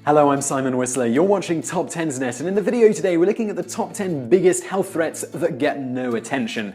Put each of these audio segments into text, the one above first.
Hello, I'm Simon Whistler. You're watching TopTenzNet, and in the video today we're looking at the top 10 biggest health threats that get no attention.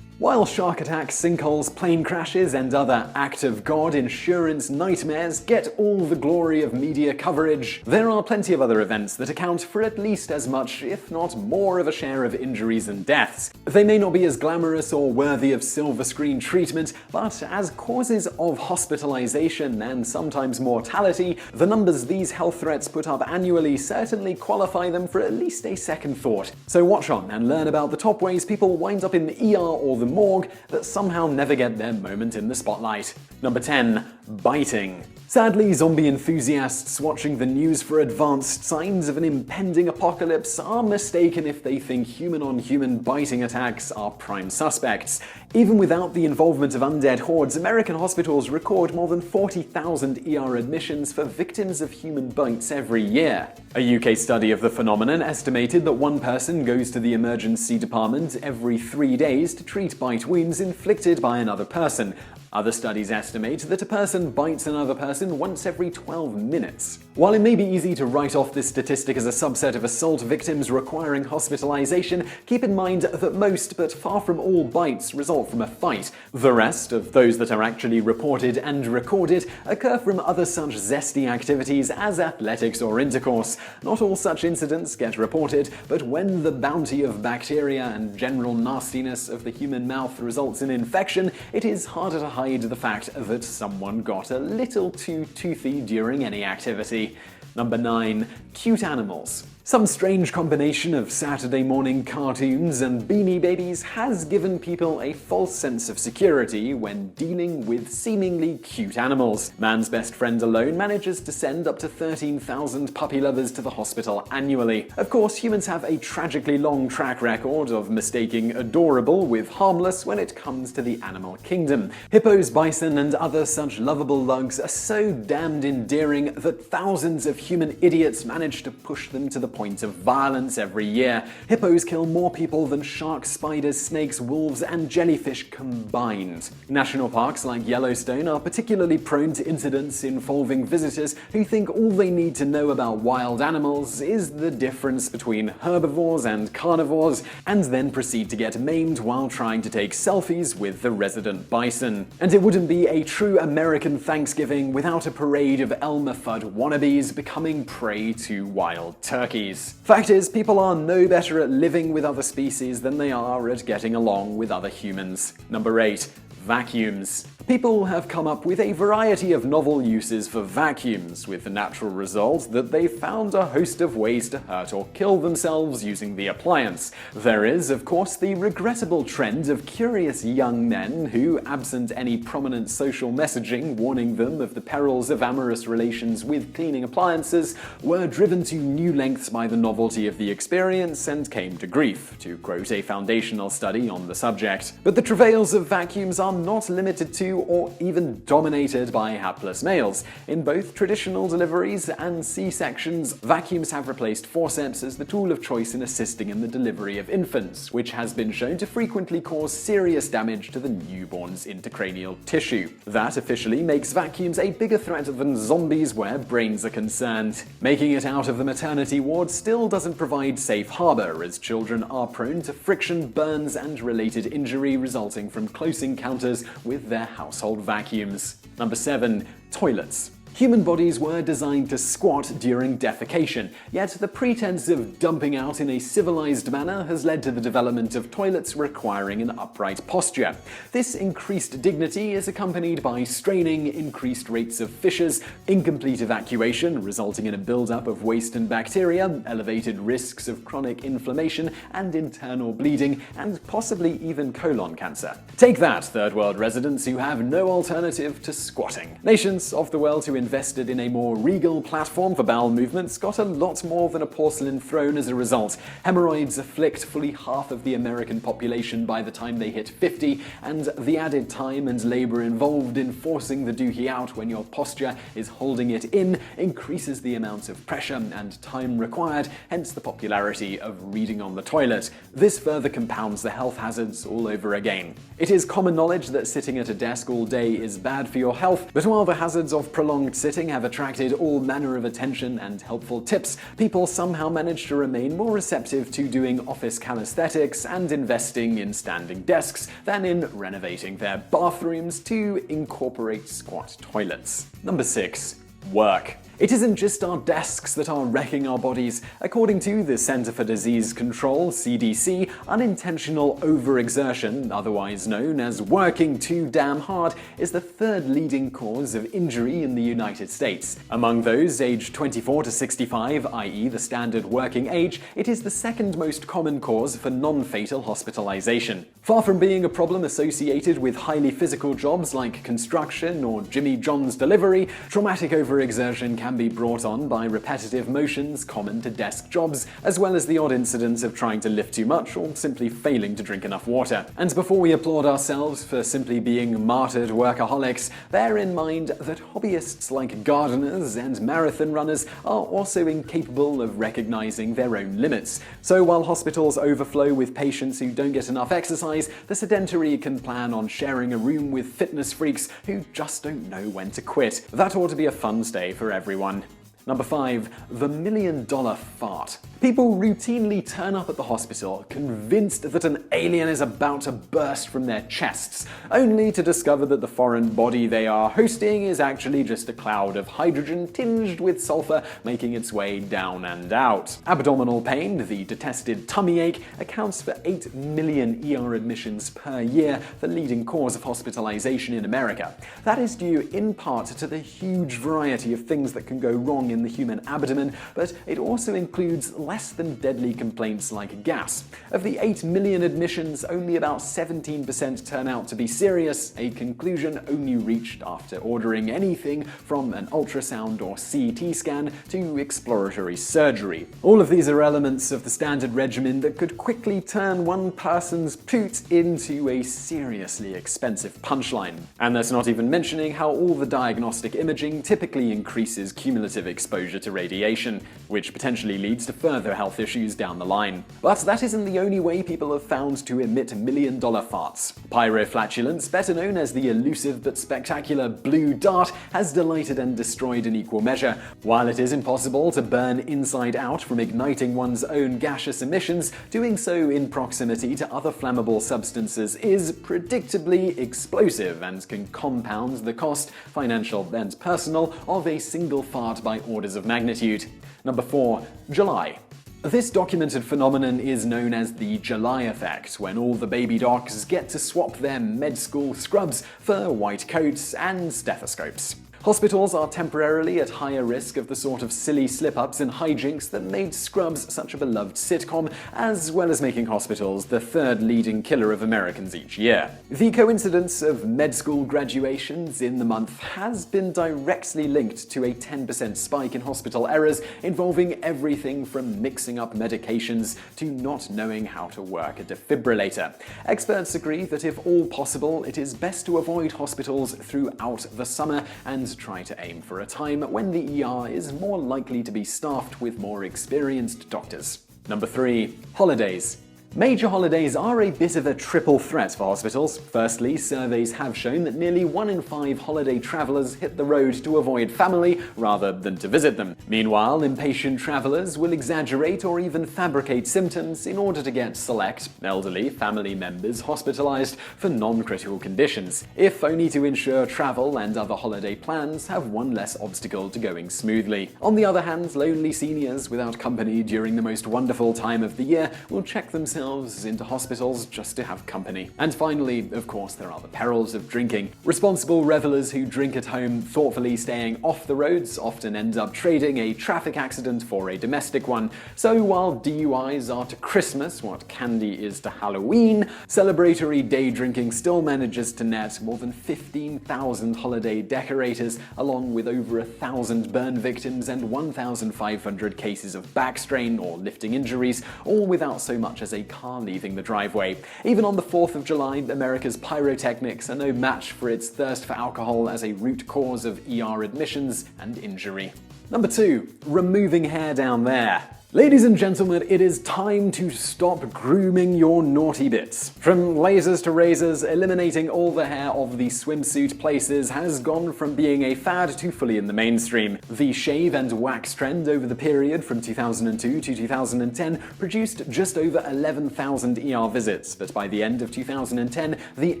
While shark attacks, sinkholes, plane crashes, and other act of God insurance nightmares get all the glory of media coverage, there are plenty of other events that account for at least as much, if not more, of a share of injuries and deaths. They may not be as glamorous or worthy of silver screen treatment, but as causes of hospitalization and sometimes mortality, the numbers these health threats put up annually certainly qualify them for at least a second thought. So watch on and learn about the top ways people wind up in the ER or the morgue that somehow never get their moment in the spotlight. Number 10. Biting. Sadly, zombie enthusiasts watching the news for advanced signs of an impending apocalypse are mistaken if they think human-on-human biting attacks are prime suspects. Even without the involvement of undead hordes, American hospitals record more than 40,000 ER admissions for victims of human bites every year. A UK study of the phenomenon estimated that one person goes to the emergency department every 3 days to treat bite wounds inflicted by another person. Other studies estimate that a person bites another person once every 12 minutes. While it may be easy to write off this statistic as a subset of assault victims requiring hospitalization, keep in mind that most, but far from all, bites result from a fight. The rest of those that are actually reported and recorded occur from other such zesty activities as athletics or intercourse. Not all such incidents get reported, but when the bounty of bacteria and general nastiness of the human mouth results in infection, it is harder to hide the fact that someone got a little too toothy during any activity. Number 9. Cute animals. Some strange combination of Saturday morning cartoons and Beanie Babies has given people a false sense of security when dealing with seemingly cute animals. Man's best friend alone manages to send up to 13,000 puppy lovers to the hospital annually. Of course, humans have a tragically long track record of mistaking adorable with harmless when it comes to the animal kingdom. Hippos, bison, and other such lovable lugs are so damned endearing that thousands of human idiots manage to push them to the point of violence every year. Hippos kill more people than sharks, spiders, snakes, wolves, and jellyfish combined. National parks like Yellowstone are particularly prone to incidents involving visitors who think all they need to know about wild animals is the difference between herbivores and carnivores, and then proceed to get maimed while trying to take selfies with the resident bison. And it wouldn't be a true American Thanksgiving without a parade of Elmer Fudd wannabes becoming prey to wild turkeys. Fact is, people are no better at living with other species than they are at getting along with other humans. Number 8. Vacuums. People have come up with a variety of novel uses for vacuums, with the natural result that they've found a host of ways to hurt or kill themselves using the appliance. There is, of course, the regrettable trend of curious young men who, absent any prominent social messaging warning them of the perils of amorous relations with cleaning appliances, were driven to new lengths by the novelty of the experience and came to grief, to quote a foundational study on the subject. But the travails of vacuums are not limited to or even dominated by hapless males. In both traditional deliveries and C-sections, vacuums have replaced forceps as the tool of choice in assisting in the delivery of infants, which has been shown to frequently cause serious damage to the newborn's intracranial tissue. That officially makes vacuums a bigger threat than zombies where brains are concerned. Making it out of the maternity ward still doesn't provide safe harbor, as children are prone to friction, burns, and related injury resulting from close encounters with their household vacuums. Number 7. Toilets. Human bodies were designed to squat during defecation, yet the pretense of dumping out in a civilized manner has led to the development of toilets requiring an upright posture. This increased dignity is accompanied by straining, increased rates of fissures, incomplete evacuation resulting in a buildup of waste and bacteria, elevated risks of chronic inflammation and internal bleeding, and possibly even colon cancer. Take that, third world residents who have no alternative to squatting. Nations of the world who invested in a more regal platform for bowel movements got a lot more than a porcelain throne as a result. Hemorrhoids afflict fully half of the American population by the time they hit 50, and the added time and labor involved in forcing the dookie out when your posture is holding it in increases the amount of pressure and time required, hence the popularity of reading on the toilet. This further compounds the health hazards all over again. It is common knowledge that sitting at a desk all day is bad for your health, but while the hazards of prolonged prolonged sitting have attracted all manner of attention and helpful tips, people somehow manage to remain more receptive to doing office calisthenics and investing in standing desks than in renovating their bathrooms to incorporate squat toilets. Number 6. Work. It isn't just our desks that are wrecking our bodies. According to the Center for Disease Control, CDC, unintentional overexertion, otherwise known as working too damn hard, is the third leading cause of injury in the United States. Among those aged 24 to 65, i.e. the standard working age, it is the second most common cause for non-fatal hospitalization. Far from being a problem associated with highly physical jobs like construction or Jimmy John's delivery, traumatic overexertion can be brought on by repetitive motions common to desk jobs, as well as the odd incidents of trying to lift too much or simply failing to drink enough water. And before we applaud ourselves for simply being martyred workaholics, bear in mind that hobbyists like gardeners and marathon runners are also incapable of recognizing their own limits. So while hospitals overflow with patients who don't get enough exercise, the sedentary can plan on sharing a room with fitness freaks who just don't know when to quit. That ought to be a fun stay for everyone. Number 5. The $1 million fart. People routinely turn up at the hospital convinced that an alien is about to burst from their chests, only to discover that the foreign body they are hosting is actually just a cloud of hydrogen tinged with sulfur making its way down and out. Abdominal pain, the detested tummy ache, accounts for 8 million ER admissions per year, the leading cause of hospitalization in America. That is due in part to the huge variety of things that can go wrong in the human abdomen, but it also includes less than deadly complaints like gas. Of the 8 million admissions, only about 17% turn out to be serious, a conclusion only reached after ordering anything from an ultrasound or CT scan to exploratory surgery. All of these are elements of the standard regimen that could quickly turn one person's poot into a seriously expensive punchline. And that's not even mentioning how all the diagnostic imaging typically increases cumulative exposure to radiation, which potentially leads to further health issues down the line. But that isn't the only way people have found to emit $1 million farts. Pyroflatulence, better known as the elusive but spectacular blue dart, has delighted and destroyed in equal measure. While it is impossible to burn inside out from igniting one's own gaseous emissions, doing so in proximity to other flammable substances is predictably explosive and can compound the cost, financial and personal, of a single fart by orders of magnitude. Number 4. July. This documented phenomenon is known as the July effect, when all the baby docs get to swap their med school scrubs for white coats and stethoscopes. Hospitals are temporarily at higher risk of the sort of silly slip-ups and hijinks that made Scrubs such a beloved sitcom, as well as making hospitals the third leading killer of Americans each year. The coincidence of med school graduations in the month has been directly linked to a 10% spike in hospital errors involving everything from mixing up medications to not knowing how to work a defibrillator. Experts agree that if all possible, it is best to avoid hospitals throughout the summer and try to aim for a time when the ER is more likely to be staffed with more experienced doctors. Number 3. Holidays. Major holidays are a bit of a triple threat for hospitals. Firstly, surveys have shown that nearly 1 in 5 holiday travelers hit the road to avoid family rather than to visit them. Meanwhile, impatient travelers will exaggerate or even fabricate symptoms in order to get select, elderly family members hospitalized for non-critical conditions, if only to ensure travel and other holiday plans have one less obstacle to going smoothly. On the other hand, lonely seniors without company during the most wonderful time of the year will check themselves into hospitals just to have company. And finally, of course, there are the perils of drinking. Responsible revelers who drink at home, thoughtfully staying off the roads, often end up trading a traffic accident for a domestic one. So while DUIs are to Christmas what candy is to Halloween, celebratory day drinking still manages to net more than 15,000 holiday decorators, along with over 1,000 burn victims and 1,500 cases of back strain or lifting injuries, all without so much as a car leaving the driveway. Even on the 4th of July, America's pyrotechnics are no match for its thirst for alcohol as a root cause of ER admissions and injury. Number 2. Removing hair down there. Ladies and gentlemen, it is time to stop grooming your naughty bits. From lasers to razors, eliminating all the hair of the swimsuit places has gone from being a fad to fully in the mainstream. The shave and wax trend over the period from 2002 to 2010 produced just over 11,000 ER visits, but by the end of 2010, the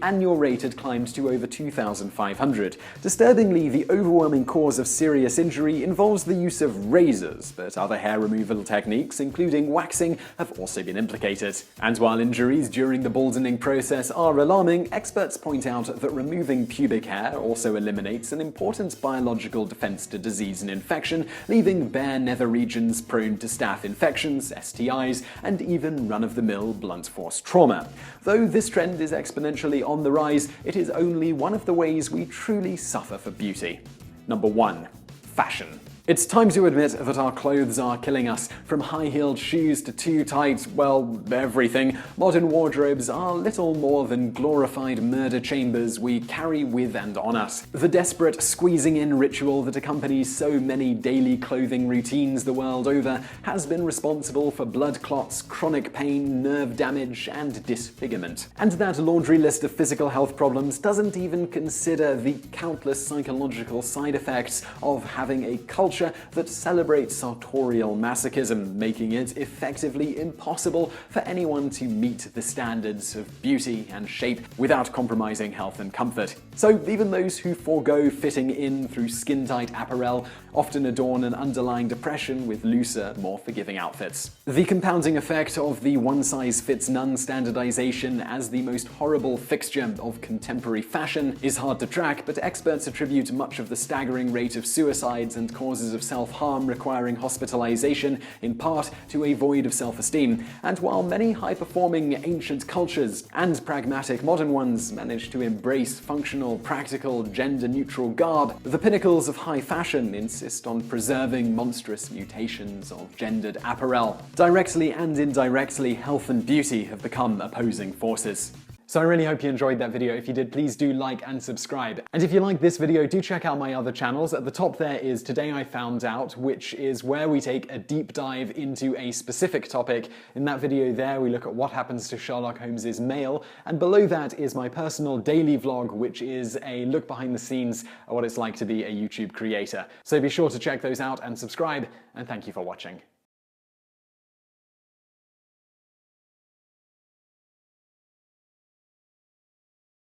annual rate had climbed to over 2,500. Disturbingly, the overwhelming cause of serious injury involves the use of razors, but other hair removal techniques, including waxing, have also been implicated. And while injuries during the baldening process are alarming, experts point out that removing pubic hair also eliminates an important biological defense to disease and infection, leaving bare nether regions prone to staph infections, STIs, and even run-of-the-mill blunt force trauma. Though this trend is exponentially on the rise, it is only one of the ways we truly suffer for beauty. Number 1. Fashion. It's time to admit that our clothes are killing us. From high-heeled shoes to too tight, well, everything, modern wardrobes are little more than glorified murder chambers we carry with and on us. The desperate squeezing-in ritual that accompanies so many daily clothing routines the world over has been responsible for blood clots, chronic pain, nerve damage, and disfigurement. And that laundry list of physical health problems doesn't even consider the countless psychological side effects of having a culture that celebrates sartorial masochism, making it effectively impossible for anyone to meet the standards of beauty and shape without compromising health and comfort. So even those who forego fitting in through skin-tight apparel often adorn an underlying depression with looser, more forgiving outfits. The compounding effect of the one-size-fits-none standardization as the most horrible fixture of contemporary fashion is hard to track, but experts attribute much of the staggering rate of suicides and causes of self-harm requiring hospitalization in part to a void of self-esteem. And while many high-performing ancient cultures and pragmatic modern ones manage to embrace functional, practical, gender-neutral garb, the pinnacles of high fashion insist on preserving monstrous mutations of gendered apparel. Directly and indirectly, health and beauty have become opposing forces. So I really hope you enjoyed that video. If you did, please do like and subscribe. And if you like this video, do check out my other channels. At the top there is Today I Found Out, which is where we take a deep dive into a specific topic. In that video there, we look at what happens to Sherlock Holmes's mail. And below that is my personal daily vlog, which is a look behind the scenes at what it's like to be a YouTube creator. So be sure to check those out and subscribe, and thank you for watching.